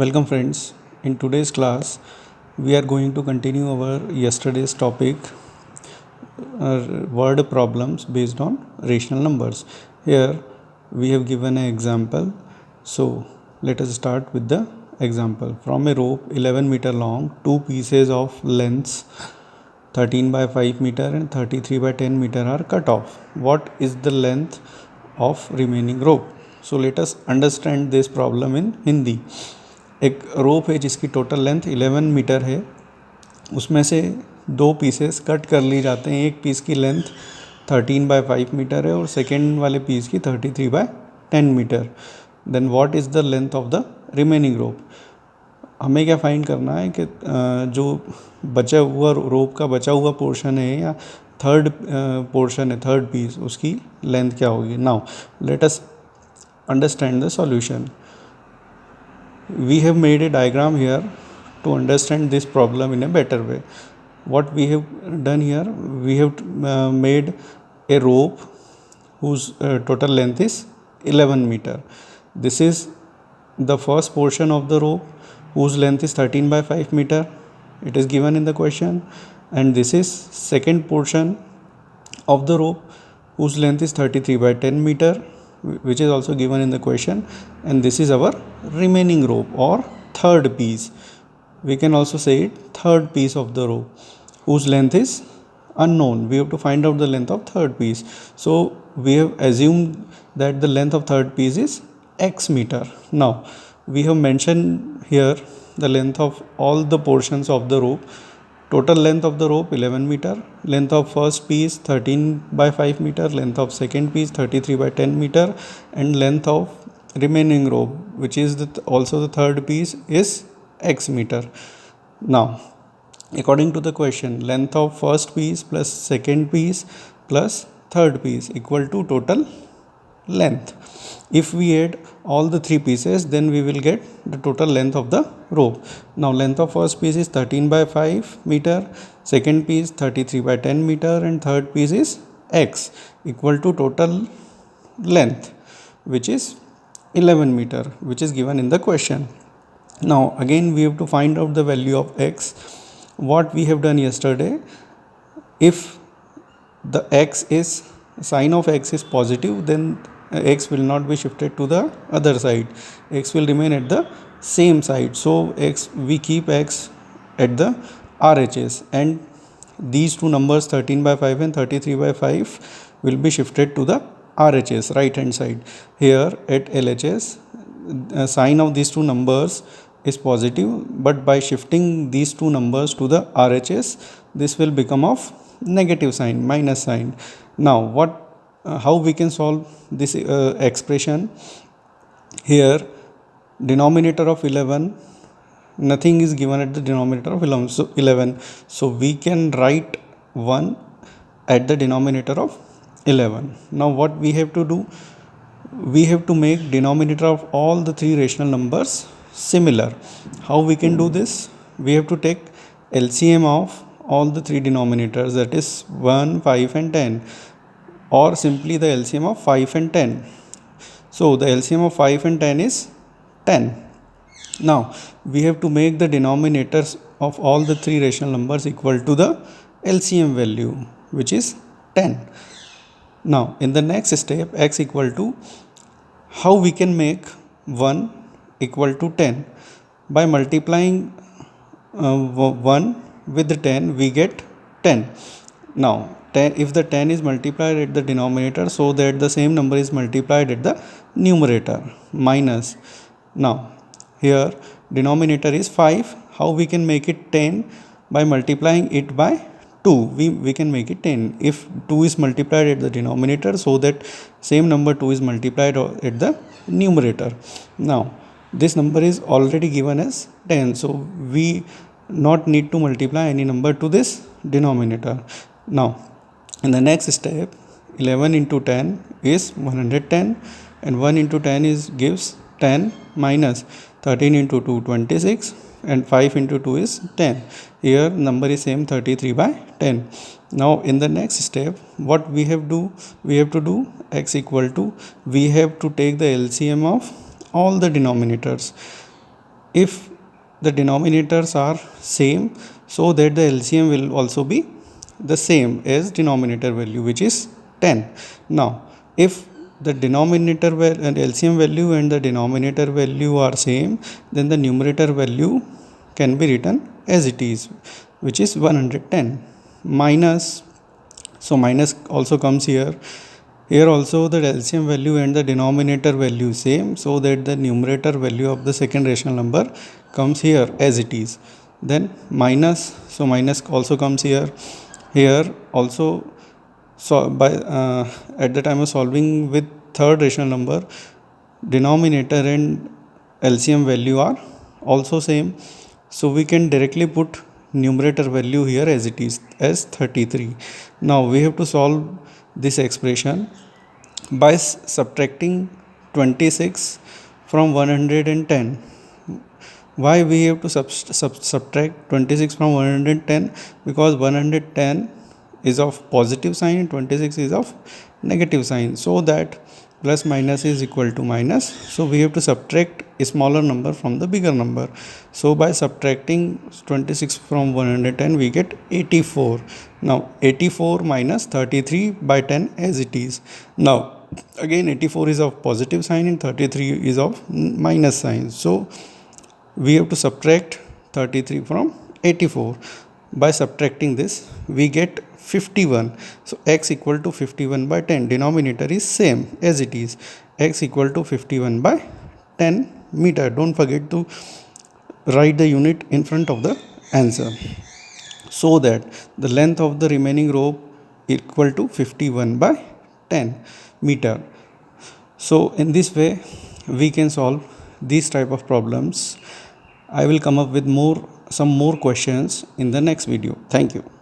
Welcome friends. In today's class, we are going to continue our yesterday's topic, word problems based on rational numbers. Here we have given an example. So let us start with the example. From a rope 11 meter long, two pieces of lengths 13 by 5 meter and 33 by 10 meter are cut off. What is the length of remaining rope? So let us understand this problem in Hindi. एक रोप है जिसकी total length 11 metre है, उसमें से दो pieces cut कर ली जाते हैं. एक पीस की लेंथ 13 बाय 5 मीटर है और सेकेंड वाले पीस की 33 by 10 metre. Then what is the length of the remaining rope. हमें क्या फाइंड करना है कि जो बचा हुआ रोप का बचा हुआ पोर्शन है या थर्ड पोर्शन है, थर्ड पीस, उसकी लेंथ क्या होगी. Now let us understand the solution. We have made a diagram here to understand this problem in a better way. What we have done here, we have made a rope whose total length is 11 meter. This is the first portion of the rope whose length is 13 by 5 meter. It is given in the question. And this is second portion of the rope whose length is 33 by 10 meter, which is also given in the question. And this is our remaining rope or third piece. We can also say it third piece of the rope whose length is unknown. We have to find out the length of third piece. So we have assumed that the length of third piece is x meter. Now we have mentioned here the length of all the portions of the rope. Total length of the rope 11 meter, length of first piece 13 by 5 meter, length of second piece 33 by 10 meter, and length of remaining rope, which is also the third piece, is x meter. Now according to the question, length of first piece plus second piece plus third piece equal to total length. If we add all the three pieces, then we will get the total length of the rope. Now length of first piece is 13 by 5 meter, second piece 33 by 10 meter, and third piece is x equal to total length, which is 11 meter, which is given in the question. Now again we have to find out the value of x. What we have done yesterday, if the x is sign of x is positive, then x will not be shifted to the other side. X will remain at the same side. So x, we keep x at the RHS, and these two numbers 13 by 5 and 33 by 5 will be shifted to the RHS, right hand side. Here at LHS, sign of these two numbers is positive, but by shifting these two numbers to the RHS, this will become of negative sign, minus sign. Now how we can solve this expression. Here denominator of 11, nothing is given at the denominator of 11, so we can write 1 at the denominator of 11. Now what we have to do, we have to make denominator of all the three rational numbers similar. How we can do this? We have to take LCM of all the three denominators, that is 1, 5 and 10, or simply the LCM of 5 and 10. So the LCM of 5 and 10 is 10. Now we have to make the denominators of all the three rational numbers equal to the LCM value, which is 10. Now in the next step, x equal to, how we can make 1 equal to 10? By multiplying 1 with 10, we get 10. Now 10, if the 10 is multiplied at the denominator, so that the same number is multiplied at the numerator, minus. Now here denominator is 5. How we can make it 10? By multiplying it by 2. We can make it 10 if 2 is multiplied at the denominator, so that same number 2 is multiplied at the numerator. Now this number is already given as 10, so we not need to multiply any number to this denominator. Now in the next step, 11 into 10 is 110, and 1 into 10 is gives 10, minus 13 into 2 26, and 5 into 2 is 10. Here number is same, 33 by 10. Now in the next step, what we have to do x equal to, we have to take the LCM of all the denominators. if the denominators are same, so that the LCM will also be the same as denominator value, which is 10. Now if the denominator and LCM value and the denominator value are same, then the numerator value can be written as it is, which is 110 minus. So minus also comes here. Here also the LCM value and the denominator value same, so that the numerator value of the second rational number comes here as it is. Then minus, so minus also comes here. Here also, so by at the time of solving with third rational number, denominator and LCM value are also same, so we can directly put numerator value here as it is, as 33. Now we have to solve this expression by subtracting 26 from 110. Why we have to subtract 26 from 110? Because 110 is of positive sign and 26 is of negative sign, so that plus minus is equal to minus, so we have to subtract a smaller number from the bigger number. So by subtracting 26 from 110 we get 84. Now 84 minus 33 by 10 as it is. Now again 84 is of positive sign and 33 is of minus sign, so we have to subtract 33 from 84. By subtracting this we get 51. So x equal to 51 by 10, denominator is same as it is, x equal to 51 by 10 meter. Don't forget to write the unit in front of the answer, so that the length of the remaining rope equal to 51 by 10 meter. So in this way we can solve these type of problems. I will come up with some more questions in the next video. Thank you.